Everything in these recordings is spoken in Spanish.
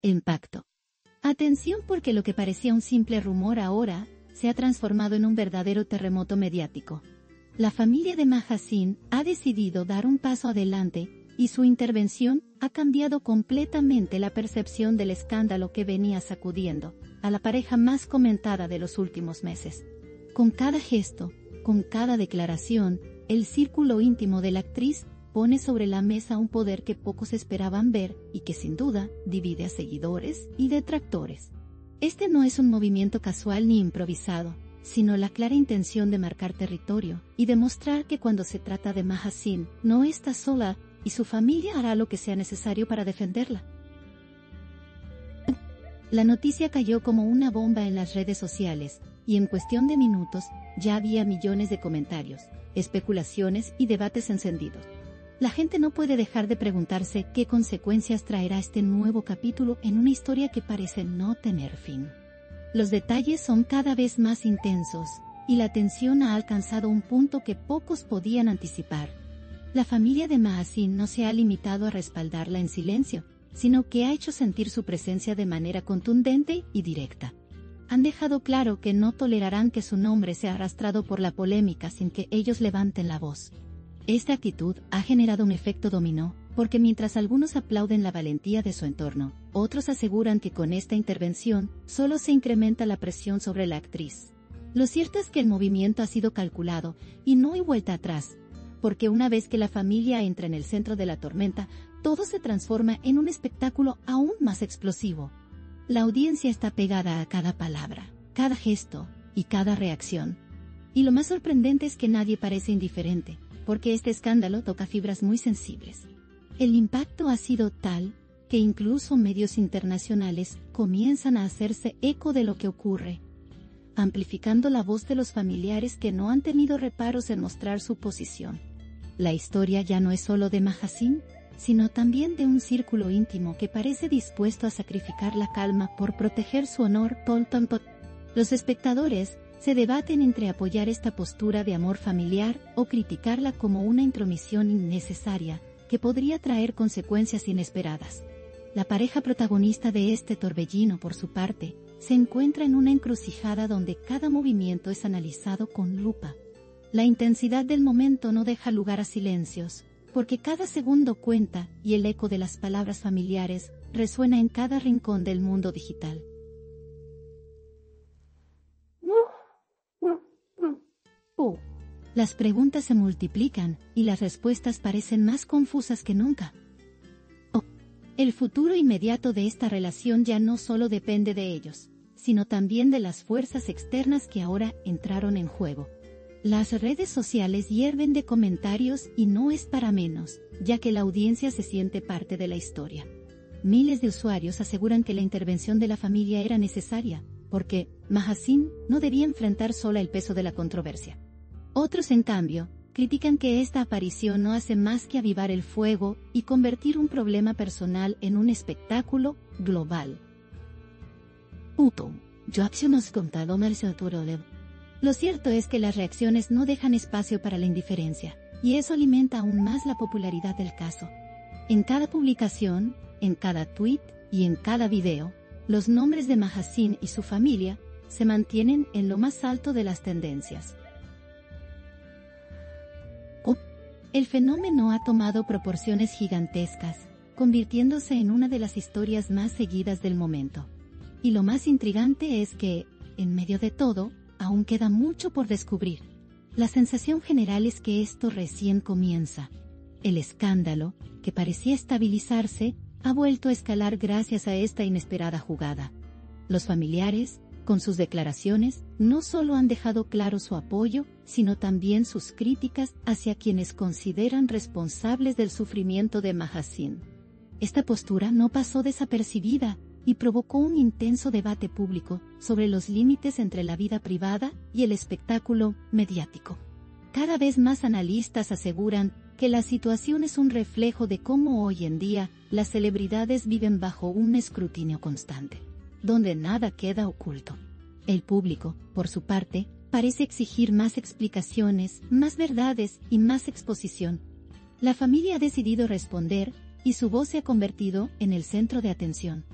Impacto. Atención, porque lo que parecía un simple rumor ahora se ha transformado en un verdadero terremoto mediático. La familia de Mahasin ha decidido dar un paso adelante y su intervención ha cambiado completamente la percepción del escándalo que venía sacudiendo a la pareja más comentada de los últimos meses. Con cada gesto, con cada declaración, el círculo íntimo de la actriz pone sobre la mesa un poder que pocos esperaban ver y que sin duda divide a seguidores y detractores. Este no es un movimiento casual ni improvisado, sino la clara intención de marcar territorio y demostrar que cuando se trata de Mahasin no está sola y su familia hará lo que sea necesario para defenderla. La noticia cayó como una bomba en las redes sociales y en cuestión de minutos ya había millones de comentarios, especulaciones y debates encendidos. La gente no puede dejar de preguntarse qué consecuencias traerá este nuevo capítulo en una historia que parece no tener fin. Los detalles son cada vez más intensos, y la tensión ha alcanzado un punto que pocos podían anticipar. La familia de Mahasin no se ha limitado a respaldarla en silencio, sino que ha hecho sentir su presencia de manera contundente y directa. Han dejado claro que no tolerarán que su nombre sea arrastrado por la polémica sin que ellos levanten la voz. Esta actitud ha generado un efecto dominó, porque mientras algunos aplauden la valentía de su entorno, otros aseguran que con esta intervención solo se incrementa la presión sobre la actriz. Lo cierto es que el movimiento ha sido calculado y no hay vuelta atrás, porque una vez que la familia entra en el centro de la tormenta, todo se transforma en un espectáculo aún más explosivo. La audiencia está pegada a cada palabra, cada gesto y cada reacción. Y lo más sorprendente es que nadie parece indiferente, porque este escándalo toca fibras muy sensibles. El impacto ha sido tal que incluso medios internacionales comienzan a hacerse eco de lo que ocurre, amplificando la voz de los familiares que no han tenido reparos en mostrar su posición. La historia ya no es solo de Mahasin, sino también de un círculo íntimo que parece dispuesto a sacrificar la calma por proteger su honor. Los espectadores se debaten entre apoyar esta postura de amor familiar o criticarla como una intromisión innecesaria que podría traer consecuencias inesperadas. La pareja protagonista de este torbellino, por su parte, se encuentra en una encrucijada donde cada movimiento es analizado con lupa. La intensidad del momento no deja lugar a silencios, porque cada segundo cuenta y el eco de las palabras familiares resuena en cada rincón del mundo digital. Las preguntas se multiplican y las respuestas parecen más confusas que nunca. El futuro inmediato de esta relación ya no solo depende de ellos, sino también de las fuerzas externas que ahora entraron en juego. Las redes sociales hierven de comentarios y no es para menos, ya que la audiencia se siente parte de la historia. Miles de usuarios aseguran que la intervención de la familia era necesaria, porque Mahasin no debía enfrentar sola el peso de la controversia. Otros, en cambio, critican que esta aparición no hace más que avivar el fuego y convertir un problema personal en un espectáculo global. Lo cierto es que las reacciones no dejan espacio para la indiferencia, y eso alimenta aún más la popularidad del caso. En cada publicación, en cada tweet y en cada video, los nombres de Mahasin y su familia se mantienen en lo más alto de las tendencias. El fenómeno ha tomado proporciones gigantescas, convirtiéndose en una de las historias más seguidas del momento. Y lo más intrigante es que, en medio de todo, aún queda mucho por descubrir. La sensación general es que esto recién comienza. El escándalo, que parecía estabilizarse, ha vuelto a escalar gracias a esta inesperada jugada. Los familiares, con sus declaraciones, no solo han dejado claro su apoyo, sino también sus críticas hacia quienes consideran responsables del sufrimiento de Mahasin. Esta postura no pasó desapercibida y provocó un intenso debate público sobre los límites entre la vida privada y el espectáculo mediático. Cada vez más analistas aseguran que la situación es un reflejo de cómo hoy en día las celebridades viven bajo un escrutinio constante, donde nada queda oculto. El público, por su parte, parece exigir más explicaciones, más verdades y más exposición. La familia ha decidido responder, y su voz se ha convertido en el centro de atención.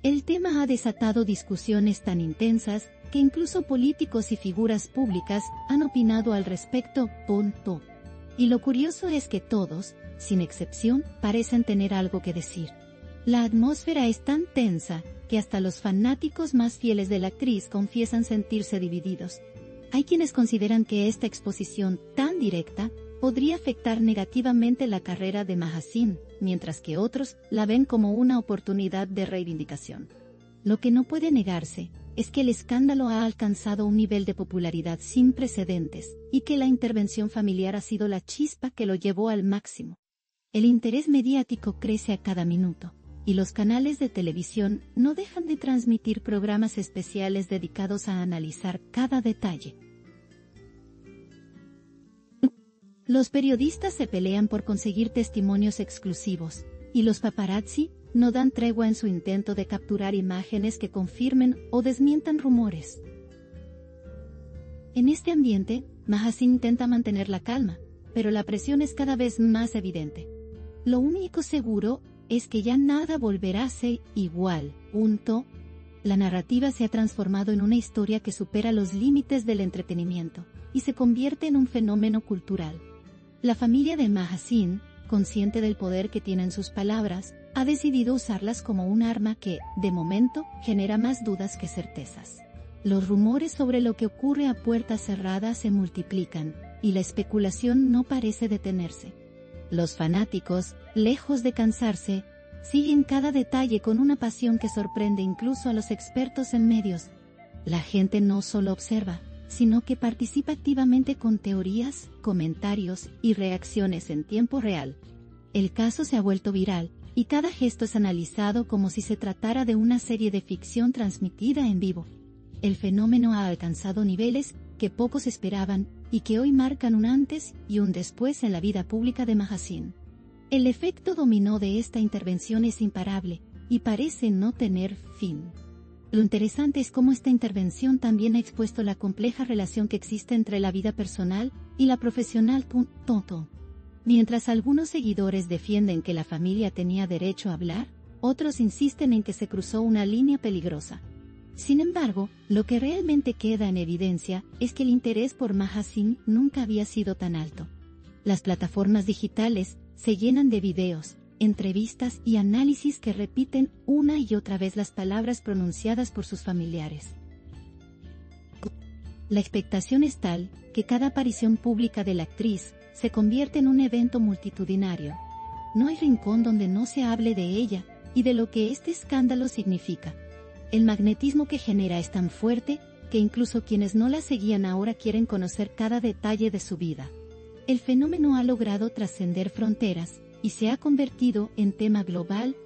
El tema ha desatado discusiones tan intensas que incluso políticos y figuras públicas han opinado al respecto. Y lo curioso es que todos, sin excepción, parecen tener algo que decir. La atmósfera es tan tensa que hasta los fanáticos más fieles de la actriz confiesan sentirse divididos. Hay quienes consideran que esta exposición tan directa podría afectar negativamente la carrera de Mahasin, mientras que otros la ven como una oportunidad de reivindicación. Lo que no puede negarse es que el escándalo ha alcanzado un nivel de popularidad sin precedentes y que la intervención familiar ha sido la chispa que lo llevó al máximo. El interés mediático crece a cada minuto, y los canales de televisión no dejan de transmitir programas especiales dedicados a analizar cada detalle. Los periodistas se pelean por conseguir testimonios exclusivos, y los paparazzi no dan tregua en su intento de capturar imágenes que confirmen o desmientan rumores. En este ambiente, Mahasin intenta mantener la calma, pero la presión es cada vez más evidente. Lo único seguro es que ya nada volverá a ser igual. La narrativa se ha transformado en una historia que supera los límites del entretenimiento y se convierte en un fenómeno cultural. La familia de Mahasin, consciente del poder que tienen sus palabras, ha decidido usarlas como un arma que, de momento, genera más dudas que certezas. Los rumores sobre lo que ocurre a puertas cerradas se multiplican, y la especulación no parece detenerse. Los fanáticos, lejos de cansarse, siguen cada detalle con una pasión que sorprende incluso a los expertos en medios. La gente no solo observa, sino que participa activamente con teorías, comentarios y reacciones en tiempo real. El caso se ha vuelto viral, y cada gesto es analizado como si se tratara de una serie de ficción transmitida en vivo. El fenómeno ha alcanzado niveles que pocos esperaban y que hoy marcan un antes y un después en la vida pública de Mahasin. El efecto dominó de esta intervención es imparable y parece no tener fin. Lo interesante es cómo esta intervención también ha expuesto la compleja relación que existe entre la vida personal y la profesional. Mientras algunos seguidores defienden que la familia tenía derecho a hablar, otros insisten en que se cruzó una línea peligrosa. Sin embargo, lo que realmente queda en evidencia es que el interés por Mahasin nunca había sido tan alto. Las plataformas digitales se llenan de videos, entrevistas y análisis que repiten una y otra vez las palabras pronunciadas por sus familiares. La expectación es tal que cada aparición pública de la actriz se convierte en un evento multitudinario. No hay rincón donde no se hable de ella y de lo que este escándalo significa. El magnetismo que genera es tan fuerte que incluso quienes no la seguían ahora quieren conocer cada detalle de su vida. El fenómeno ha logrado trascender fronteras y se ha convertido en tema global.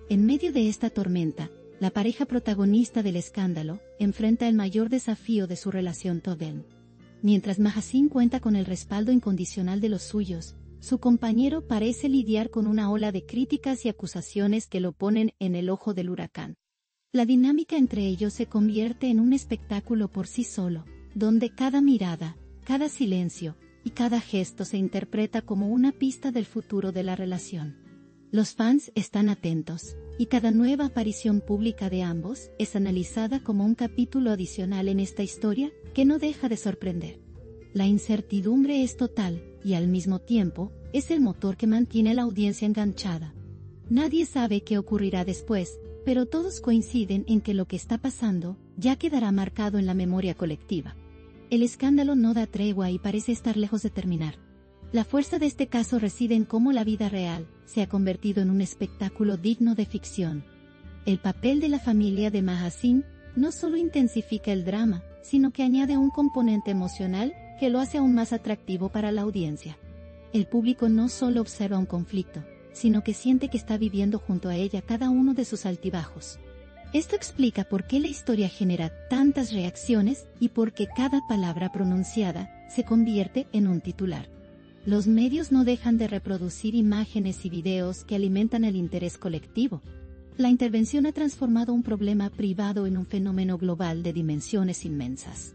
En medio de esta tormenta, la pareja protagonista del escándalo enfrenta el mayor desafío de su relación total. Mientras Mahasin cuenta con el respaldo incondicional de los suyos, su compañero parece lidiar con una ola de críticas y acusaciones que lo ponen en el ojo del huracán. La dinámica entre ellos se convierte en un espectáculo por sí solo, donde cada mirada, cada silencio y cada gesto se interpreta como una pista del futuro de la relación. Los fans están atentos, y cada nueva aparición pública de ambos es analizada como un capítulo adicional en esta historia que no deja de sorprender. La incertidumbre es total, y al mismo tiempo, es el motor que mantiene a la audiencia enganchada. Nadie sabe qué ocurrirá después, pero todos coinciden en que lo que está pasando ya quedará marcado en la memoria colectiva. El escándalo no da tregua y parece estar lejos de terminar. La fuerza de este caso reside en cómo la vida real se ha convertido en un espectáculo digno de ficción. El papel de la familia de Mahasin no solo intensifica el drama, sino que añade un componente emocional que lo hace aún más atractivo para la audiencia. El público no solo observa un conflicto, sino que siente que está viviendo junto a ella cada uno de sus altibajos. Esto explica por qué la historia genera tantas reacciones y por qué cada palabra pronunciada se convierte en un titular. Los medios no dejan de reproducir imágenes y videos que alimentan el interés colectivo. La intervención ha transformado un problema privado en un fenómeno global de dimensiones inmensas.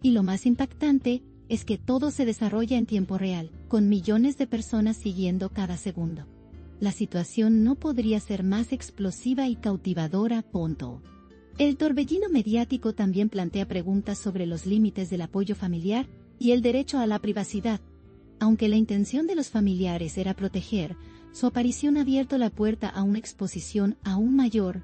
Y lo más impactante es que todo se desarrolla en tiempo real, con millones de personas siguiendo cada segundo. La situación no podría ser más explosiva y cautivadora. El torbellino mediático también plantea preguntas sobre los límites del apoyo familiar y el derecho a la privacidad. Aunque la intención de los familiares era proteger, su aparición ha abierto la puerta a una exposición aún mayor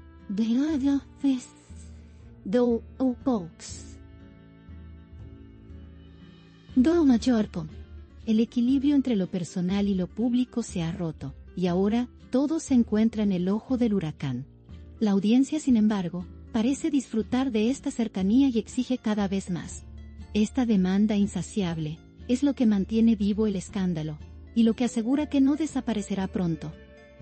El equilibrio entre lo personal y lo público se ha roto, y ahora todo se encuentra en el ojo del huracán. La audiencia, sin embargo, parece disfrutar de esta cercanía y exige cada vez más. Esta demanda insaciable es lo que mantiene vivo el escándalo, y lo que asegura que no desaparecerá pronto.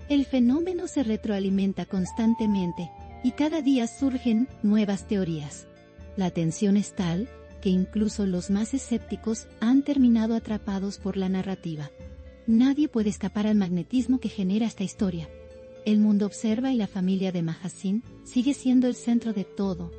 El fenómeno se retroalimenta constantemente, y cada día surgen nuevas teorías. La tensión es tal que incluso los más escépticos han terminado atrapados por la narrativa. Nadie puede escapar al magnetismo que genera esta historia. El mundo observa y la familia de Mahaseen sigue siendo el centro de todo,